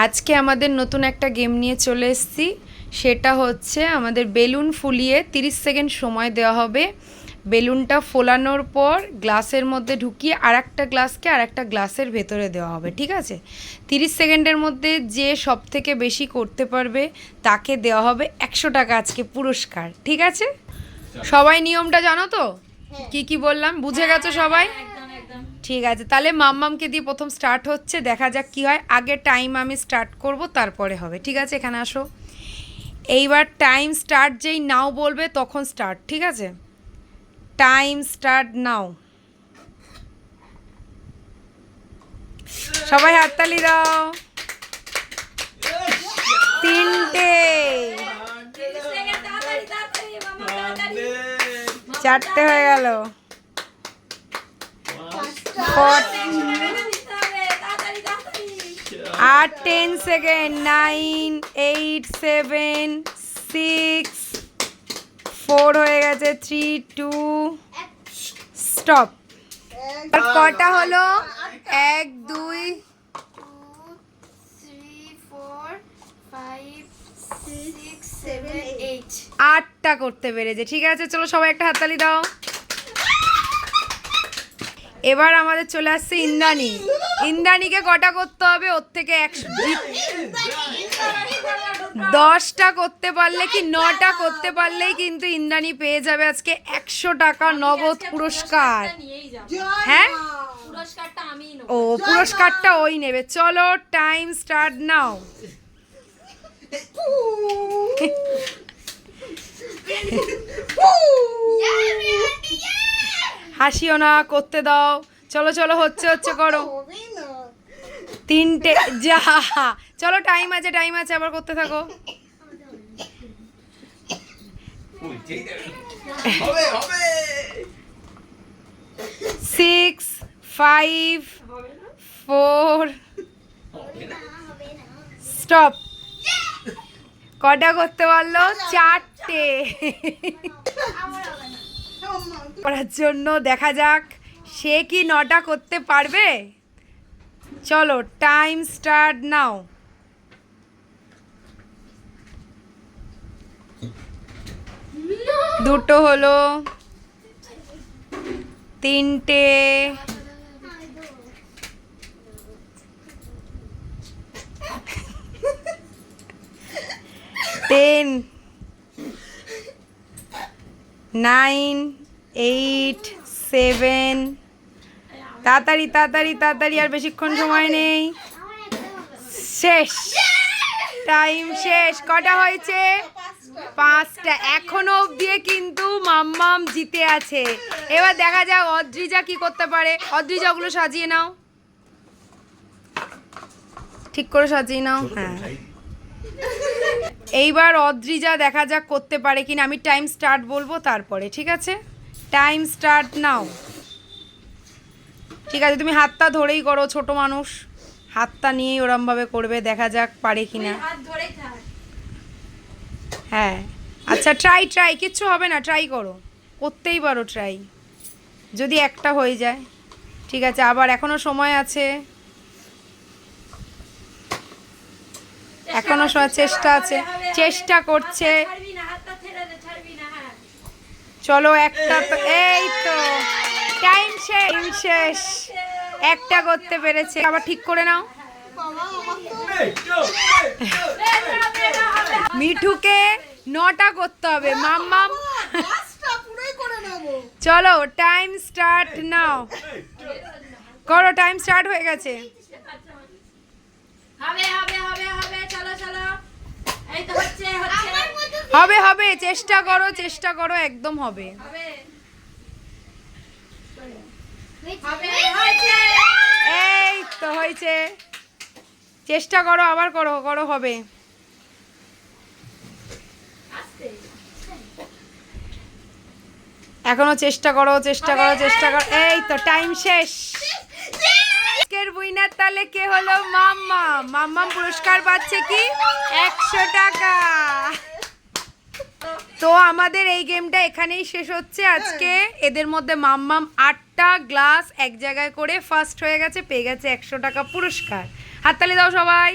আজকে আমাদের নতুন একটা গেম নিয়ে চলে এসেছি। সেটা হচ্ছে আমাদের বেলুন ফুলিয়ে 30 সেকেন্ড সময় দেওয়া হবে। বেলুনটা ফোলানোর পর গ্লাসের মধ্যে ঢুকিয়ে আরেকটা গ্লাসকে আরেকটা গ্লাসের ভেতরে দেওয়া হবে, ঠিক আছে? 30 সেকেন্ডের মধ্যে যে সব থেকে বেশি করতে পারবে তাকে দেওয়া হবে 100 টাকা আজকে পুরস্কার, ঠিক আছে? সবাই নিয়মটা জানো তো? কি কি বললাম বুঝে গেছো সবাই? ঠিক আছে, তাহলে মাম্মামকে দিয়ে প্রথম স্টার্ট হচ্ছে, দেখা যাক কি হয়। আগে টাইম আমি স্টার্ট করব, তারপরে হবে, ঠিক আছে? এখানে আসো। এইবার টাইম স্টার্ট যেই নাও বলবে তখন স্টার্ট, ঠিক আছে? Time start now. সবাই হাততালি দাও। 3টে 4টে হয়ে গেল। 8 10 সেকেন্ড 9 8 7 6 4 হয়ে গেছে 3 2 স্টপ। কটা হলো? 1 2 8টা করতে পেরেছে, ঠিক আছে? চলো সবাই একটা হাততালি দাও। এবার আমাদের চলে আসছে ইন্দ্রাণী। ইন্দ্রাণীকে কটা করতে হবে? ওর থেকে 10টা করতে পারলে কি 9টা করতে পারলেই কিন্তু ইন্দ্রাণী পেয়ে যাবে আজকে 100 টাকা নগদ পুরস্কার। হ্যাঁ, ও পুরস্কারটা ওই নেবে। চলো টাইম স্টার্ট নাও। হাসিও না, করতে দাও। চলো চলো, হচ্ছে হচ্ছে, করো। 3টে যা। চলো টাইম আছে, টাইম আছে, আবার করতে থাকো। 6 5 4 স্টপ। কটা করতে পারলো? 4টে করার জন্য দেখা যাক সে কি 9টা করতে পারবে। চলো টাইম স্টার্ট নাও। দুটো হলো, 3টে, 10 9 8 7 তাড়াতাড়ি তাড়াতাড়ি তাড়াতাড়ি, আর বেশিক্ষণ সময় নেই। শেষ, টাইম শেষ। কটা হয়েছে? 5টা। এখনো অবধি কিন্তু মাম্মাম জিতে আছে। এবার দেখা যাক অদ্রিজা কি করতে পারে। অদ্রিজা ওগুলো সাজিয়ে নাও, ঠিক করে সাজিয়ে নাও। হ্যাঁ, এইবার অদ্রিজা দেখা যাক করতে পারে কিনা। আমি টাইম স্টার্ট বলবো তারপরে, ঠিক আছে? Time start now. ঠিক আছে, তুমি হাতটা ধরেই করো, ছোট মানুষ হাতটা নিয়েই ওরমভাবে করবে, দেখা যাক পারে কিনা। হ্যাঁ আচ্ছা, ট্রাই ট্রাই, কিচ্ছু হবে না, ট্রাই করো, করতেই পারো ট্রাই, যদি একটা হয়ে যায়। ঠিক আছে, আবার এখনো সময় আছে, এখনো চেষ্টা আছে, চেষ্টা করছে। চলো একটা তো, এই তো টাইম শেষ। একটা করতে পেরেছে, আবার ঠিক করে নাও। মিঠুকে 9টা করতে হবে। মাম্মাম চলো টাইম স্টার্ট নাও, করো। টাইম স্টার্ট হয়ে গেছে। হবে হবে, চেষ্টা করো, চেষ্টা করো, একদম হবে। এই তো হয়েছে, চেষ্টা করো, আবার করো, করো, হবে। এখনো চেষ্টা করো, চেষ্টা করো, চেষ্টা করো। এই তো টাইম শেষ। আজকের উইনার তাহলে কে হলো? মাম্মাম। মাম্মাম পুরস্কার পাচ্ছে কি 100 টাকা। তো আমাদের এই গেমটা এখানেই শেষ হচ্ছে আজকে। এদের মধ্যে মাম্মাম 8টা গ্লাস এক জায়গায় করে ফার্স্ট হয়ে গেছে, পেয়ে গেছে 100 টাকা পুরস্কার। হাততালি দাও সবাই।